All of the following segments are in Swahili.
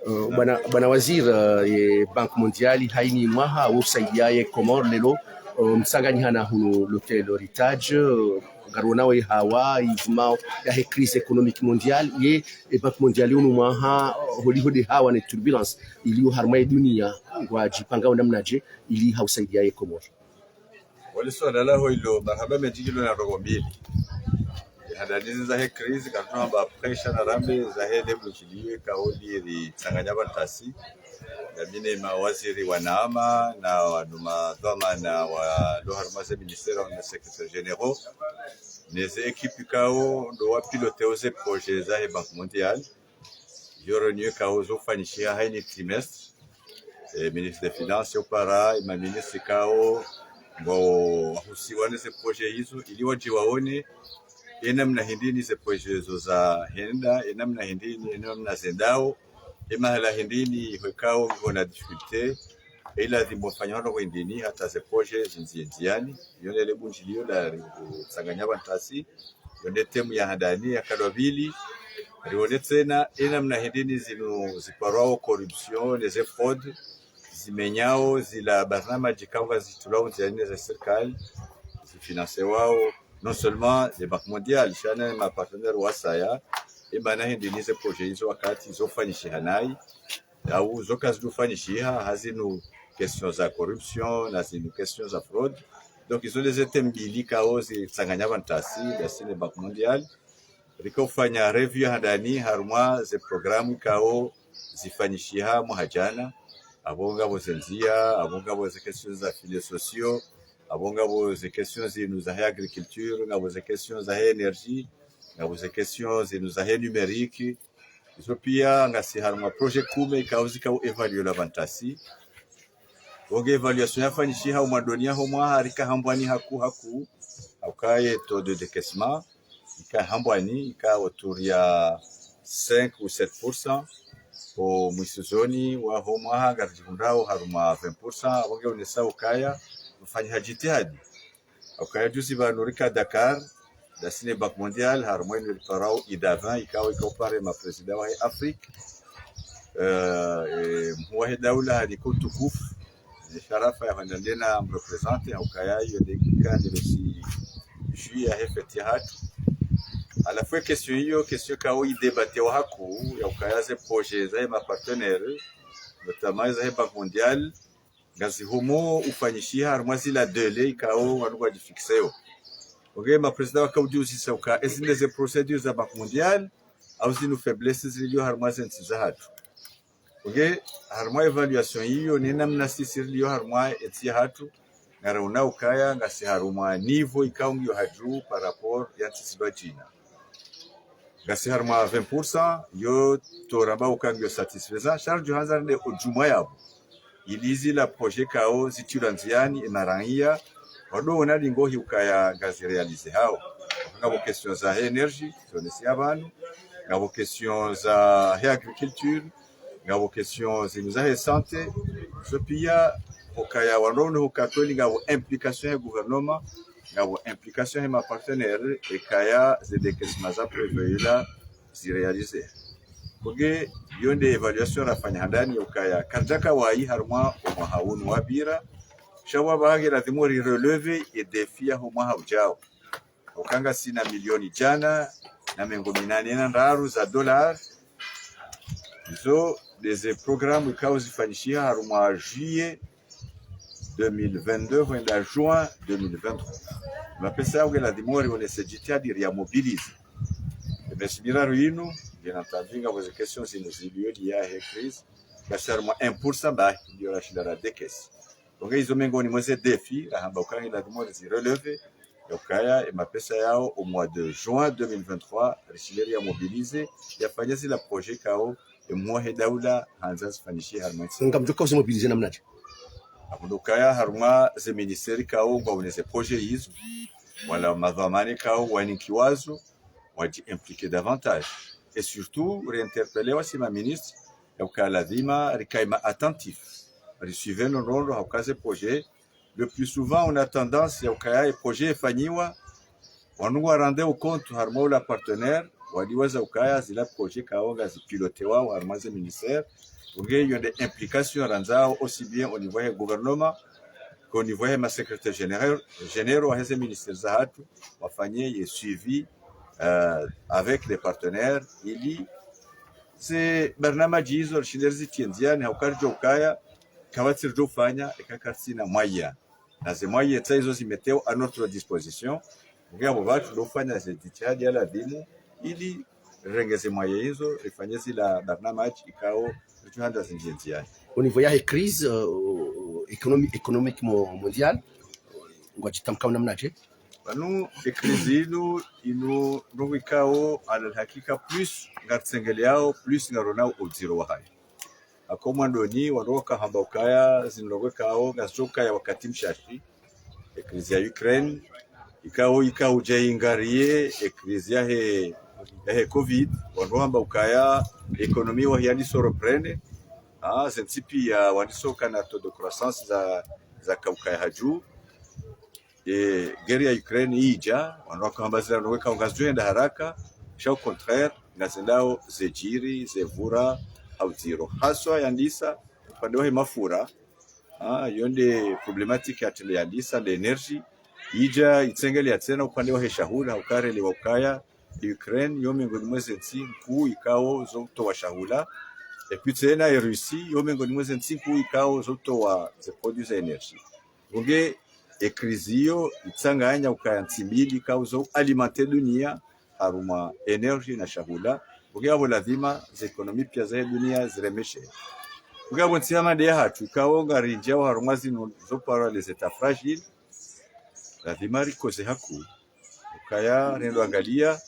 Bwana Waziri, Banki Mondiali haini mwaha usaidiaye Komoro lelo msanganyihana hunu l'hôtel Héritage garonawe hawa ivuma ya crise économique mondiale ye Banki Mondiali unu mwaha holi hawa ne turbulence iliyo harmai dunia kwa jipanga namnaje ili hausaidiaye Komoro. Wali swala la hilo marhaba mejigilo na rogo mbili hadadizi za crise katuna ba pressure na rambe za hele mchiliwe kauli ili Tsanganya Bantasi na mine mawaziri wanaama na waduma dhama na wa loharmaze ministère na secrétaire généraux les équipes kao ndo wapilote oze projet za Banque Mondiale yoronyo kao zo fanishia haini trimestre ministre des finances opara ma ministre kao bo husiwane ze projet hizo ili waje waone namna hindini ze projet zo za henda namna hindini namna zendao mahala hindini hekao ngona difficulté ila zimofanya ndo hindini hata ze projet zinziani yonele bunjilio la Tsanganya Bantasi yonde temu ya handani ya kalobili rione tena namna hindini zinu ziparao corruption les fraudes zimenyao zila barnama jikanga zitulao ziane za serikali zifinance wao non seulement les banques mondiales chana ma partenaire wasaya bana hindini ze projet hizo wakati zofanishi hanai au zokazi dufanyishiha hazinu questions za corruption na zinu questions za fraude donc ils ont les mbili kao Tsanganya Bantasi la sine Banque Mondiale rikofanya review handani haruma ze programu kao zifanyishiha muhajana abonga bozenzia abonga boze questions za filets sociaux abonga boze questions zinu za agriculture na boze questions za énergie na boze questions zinu za numérique izo pia ngasi haruma projet kume kauzika evaluer la Bantasi oge evaluation yafanyishiha umadonia homwa harika hambwani haku aukaye taux de décaissement ika hambwani ika autour ya 5 ou 7% po mwisuzoni wa homwa hagarjundao haruma 20% oge unesa ukaya ufanya jitihadi ukaya juzi banurika Dakar la sine Banque Mondiale haruma ni parao idava ikawa ikopare ma president wa Afrique mwa daula hadiko tukufu sharafa ya vandandena mrepresente ukaya yodeka ndosi juya hefeti hatu ala fois question kao idebate wa haku ya ukaya ze projet za ma partenaire notamment za Banque Mondiale ngazi homo ufanyishia haruma zila dele ikao wanugwa difixeo oge ma president wakaujuzi sauka ezinde ze procedures za Banque Mondiale au zinu faiblesses zilio haruma zentsiza hatu oge haruma evaluation hiyo ni namna sisi lio haruma etia hatu ngarauna ukaya ngasi haruma niveau ikao ngio haju par rapport ya tsisiba China ngasi haruma 20% yo toraba ukangio satisfaisant charge hanzarde ojuma yabo ilizi la projet kao zitulanziani inarangia wado onali ngohi ukaya ngazi realize hao ngabo questions za énergie zonesi abantu ngabo questions za agriculture ngabo questions za santé so pia ukaya wanono ukatoli ngabo implication ya gouvernement ngabo implication ya ma partenaire ekaya zedekesma za prévu zirealize koge yonde evaluation rafanya handani ukaya karjaka wai harma o haunu wabira shawa bagira thimori relever et défier homa haujao ukanga sina milioni jana na mengo 8 na ndaru za dollars zo des programmes ukao zifanyishia harma juillet 2022 wenda juin 2023 mapesa ugela thimori onese jitihadi ya mobilize mesibira ruinu bien entendu ngabo ze questions inuzilio liées à crise kasharma 1% ba ndio rashidara dekes donc hizo mengo ni mweze défi la hamba ukanga la demande zi relever yokaya et mapesa yao au mois de juin 2023 rishileri ya mobiliser yafanya zile projet kao et mois hedaula hanza zifanishi harma ngamjoka usimobiliser namnaje abudukaya harma ze ministeri kao ngabone ze projet hizo wala madhamani kao wanikiwazo waji impliquer davantage et surtout réinterpeller aussi ma ministre yokala dima rikaima attentif recevoir le rôle au cas projet le plus souvent on a tendance yokaya projet fanyiwa wanungu rendre au compte harmo la partenaire waliwaza ukaya zila projet kaonga zipilote wao armaze ministère unge y a des implications ranzao aussi bien au niveau du gouvernement qu'au niveau de ma secrétaire général wa heze ministère za hatu wafanye ye suivi avec les partenaires ili se barnamaji hizo shiderzi tienziani haukarjo ukaya kawatirjo fanya ekakarsina moyen na ze moyen hizo zimeteo à notre disposition ngia bobatu dofanya ze jitihadi ala dimu ili rengeze moyen hizo rifanye zila barnamaji ikao tuanda zinjienziani au niveau ya crise économique mondiale ngwajitamka namnaje banu crise ino ikao ala hakika plus ngatsengele yao plus ngarona uziro wa hai akoma ndoni waroka hamba ukaya zinlowe kao gazoka ya wakati mshashi crise ya Ukraine ikao jaingarie crise ya he covid warohamba ukaya ekonomi wa yani soroprene zensipi ya wanisoka na taux de croissance za kaukaya haju guerre ya Ukraine ija wanoka hamba zila noweka ngazwenda haraka au contraire ngazendao zejiri zevura au zero haswa yandisa upande wa mafura yonde problematique atile yandisa de energy ija itsengele ya tena upande wa shahula ukare le wakaya Ukraine yo miongoni mwezi mkuu ikao zoto wa shahula et puis tena ya Russie yo miongoni mwezi mkuu ikao zoto wa ze produits za energy unge ekrizio itsanganya ukaya ntimbili kauzo alimenter dunia haruma energy na shahula ugabo lazima za ekonomi pia za dunia ziremeshe ugabo ntiama de hatu kaonga rinja wa haruma zino zopara les états fragiles lazima rikoze haku ukaya nendo angalia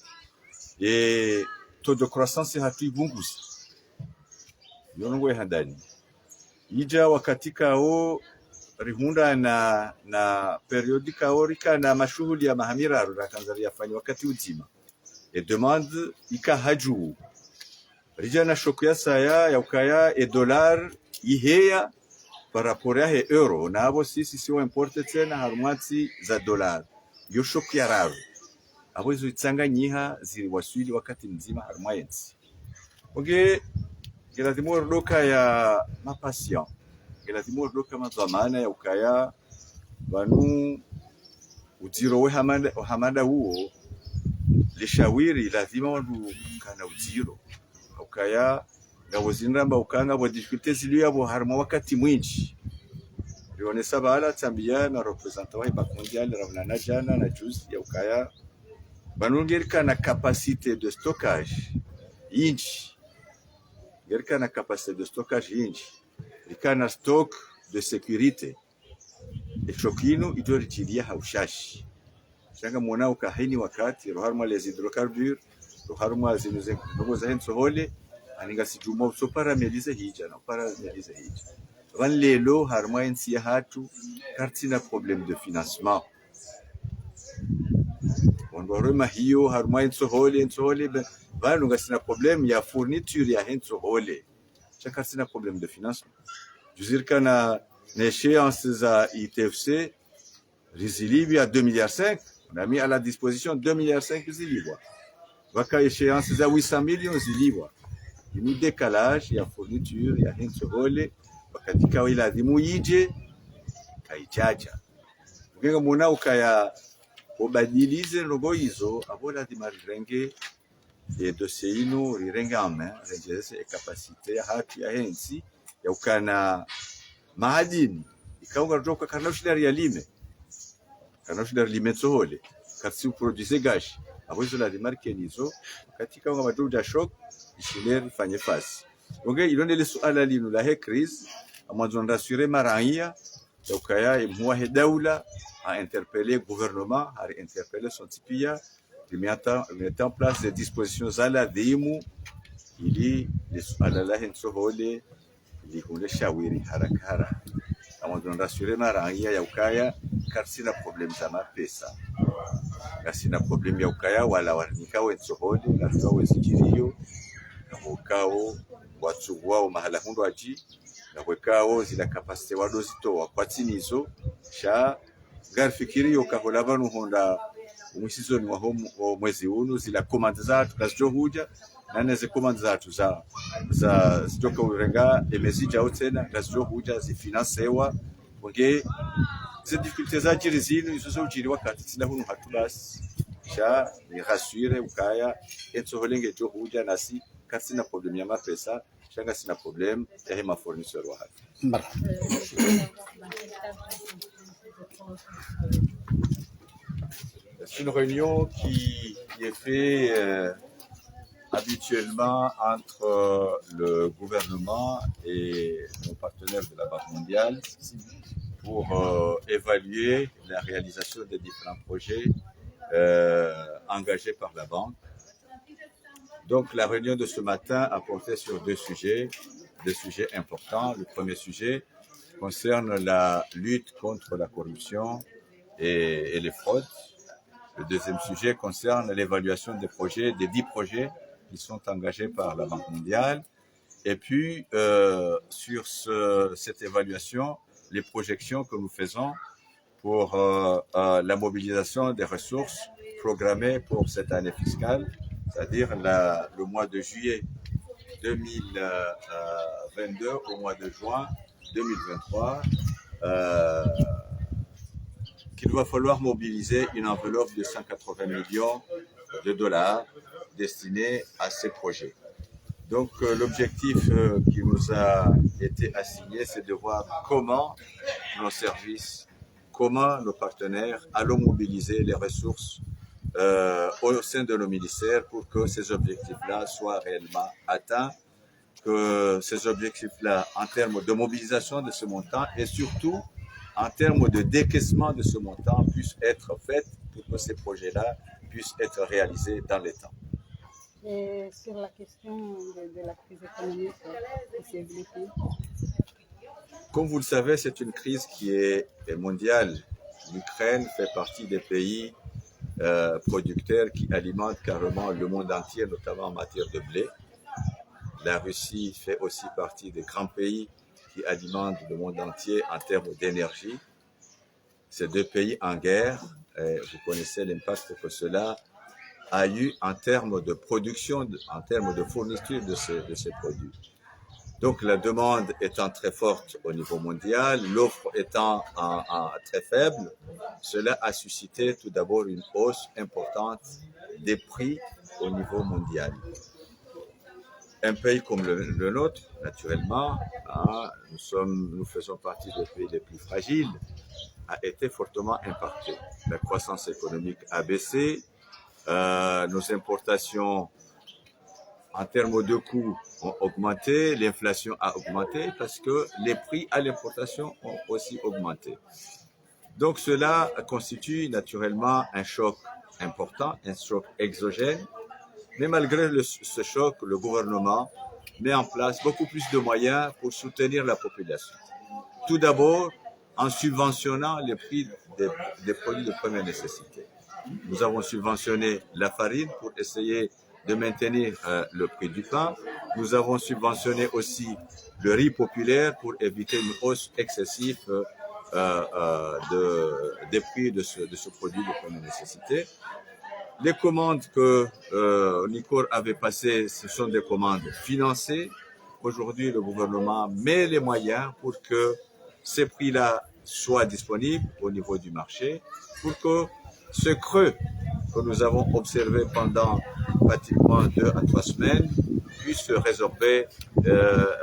taux de croissance hatu ibunguza yonongwe handani ija wakati kao rihunda na periodika orika na mashughuli ya mahamira rakanzaria fanya wakati uzima demande ikahaju rijana shoku ya saya ya ukaya dollar iheya par rapport ya euro na abo sisi sio importe tena harumati za dollar yo shoku ya raru abo hizo itsanganyiha zili waswili wakati mzima harumayensi oge lazima rodoka ya mapatient lazima rodoka mazamana ya ukaya banu ujiro we hamada huo lishawiri lazima wadu kana ujiro ukaya ngawozinramba ukanga bo difficultés ziliyo abo harma wakati mwingi lione sabala tambia na representant wa Banque mondiale ravana jana na juzi ya ukaya banungerika na capacité de stockage inji gerika na capacité de stockage inji ikana stock de sécurité echokino idorijilia haushashi shanga mwana ukahini wakati roharma les hydrocarbures roharma zinuze ndogo za henso hole aninga sijumo so paramelize hija na paramelize hija van lelo harma ensi ya hatu kartina problème de financement ondorema hiyo harma enso hole banu ngasina problème ya fourniture ya henso hole chaka sina problème de financement juzirka na échéance za ITFC rizilibi à 2,5 milliards. On a mis à la disposition 2,5 milliards zilibwa. Waka échéance za 800 millions zilibwa. Ni décalage ya fourniture ya hensole wakati kawa ila dimu yije kaichacha. Ugenga muna ukaya obadilize rogo hizo abola di marirenge dossier ino rirenge en main rengeze e capacité ya hatu ya hensi ya ukana mahadini ikaunga roka kana ushidari ya lime tsohole kasi produise gashi abozo la remarque nizo katika unga maduda shock ishileri fanye fasi onge ilonde suala lino la crise amwanzo rassurer marania ya ukaya imwa daula a interpeller gouvernement a interpeller son tipia de mettre en place des dispositions à la demu ili suala la tsohole likule shawiri haraka amwanzo rassurer marania ya ukaya karsina problem za mapesa kasina problem ya ukaya wala wanika wensohole na wezikiriyo ukao watu wao mahala hundo aji na wekao zila capacité wadozito wakwatinizo sha garfikirio kahola banu honda mwisizoni wa mwezi huu zila commande zatu kazijohuja na neze commande zatu za zitoka urenga emezija utena kazijohuja zifinansewa onge ces difficultés ajiri zinu izo ujiri wakati sina hunu hatubasi sha ni rassurer ukaya etso holenge johuja nasi kasina problem ya mapesa shanga sina problem ya ma fournisseur wa hatu. C'est une réunion qui est faite habituellement entre le gouvernement et nos partenaires de la Banque mondiale pour évaluer la réalisation des différents projets engagés par la banque. Donc la réunion de ce matin a porté sur deux sujets importants. Le premier sujet concerne la lutte contre la corruption et les fraudes. Le deuxième sujet concerne l'évaluation des projets, des 10 projets qui sont engagés par la Banque mondiale. Et puis, sur cette évaluation, les projections que nous faisons pour la mobilisation des ressources programmées pour cette année fiscale, c'est-à-dire le mois de juillet 2022 au mois de juin 2023, qu'il va falloir mobiliser une enveloppe de 180 millions de dollars destinée à ces projets. Donc l'objectif qui nous a été assigné, c'est de voir comment nos services, comment nos partenaires allons mobiliser les ressources au sein de nos ministères pour que ces objectifs-là soient réellement atteints, que ces objectifs-là, en termes de mobilisation de ce montant et surtout en termes de décaissement de ce montant, puissent être faits pour que ces projets-là puissent être réalisés dans les temps. Et sur la question de la crise économique qui s'est développée. Comme vous le savez, c'est une crise qui est mondiale. L'Ukraine fait partie des pays producteurs qui alimentent carrément le monde entier, notamment en matière de blé. La Russie fait aussi partie des grands pays qui alimentent le monde entier en termes d'énergie. Ces deux pays en guerre, vous connaissez l'impact que cela a eu en termes de production, en termes de fourniture de ces produits. Donc la demande étant très forte au niveau mondial, l'offre étant très faible, cela a suscité tout d'abord une hausse importante des prix au niveau mondial. Un pays comme le nôtre, naturellement, nous faisons partie des pays les plus fragiles, a été fortement impacté. La croissance économique a baissé, nos importations en termes de coûts ont augmenté, l'inflation a augmenté parce que les prix à l'importation ont aussi augmenté. Donc cela constitue naturellement un choc important, un choc exogène. Mais malgré ce choc, le gouvernement met en place beaucoup plus de moyens pour soutenir la population. Tout d'abord, en subventionnant les prix des produits de première nécessité. Nous avons subventionné la farine pour essayer de maintenir le prix du pain. Nous avons subventionné aussi le riz populaire pour éviter une hausse excessive des prix de ce produit de première nécessité. Les commandes que Nicor avait passées, ce sont des commandes financées. Aujourd'hui, le gouvernement met les moyens pour que ces prix-là soient disponibles au niveau du marché, pour que ce creux que nous avons observé pendant pratiquement 2 à 3 semaines puisse se résorber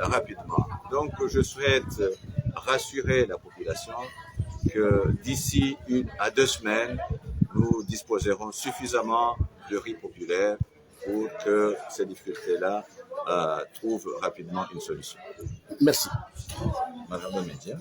rapidement. Donc, je souhaite rassurer la population que d'ici 1 à 2 semaines, nous disposerons suffisamment de riz populaire pour que ces difficultés-là trouvent rapidement une solution. Merci. Madame le média.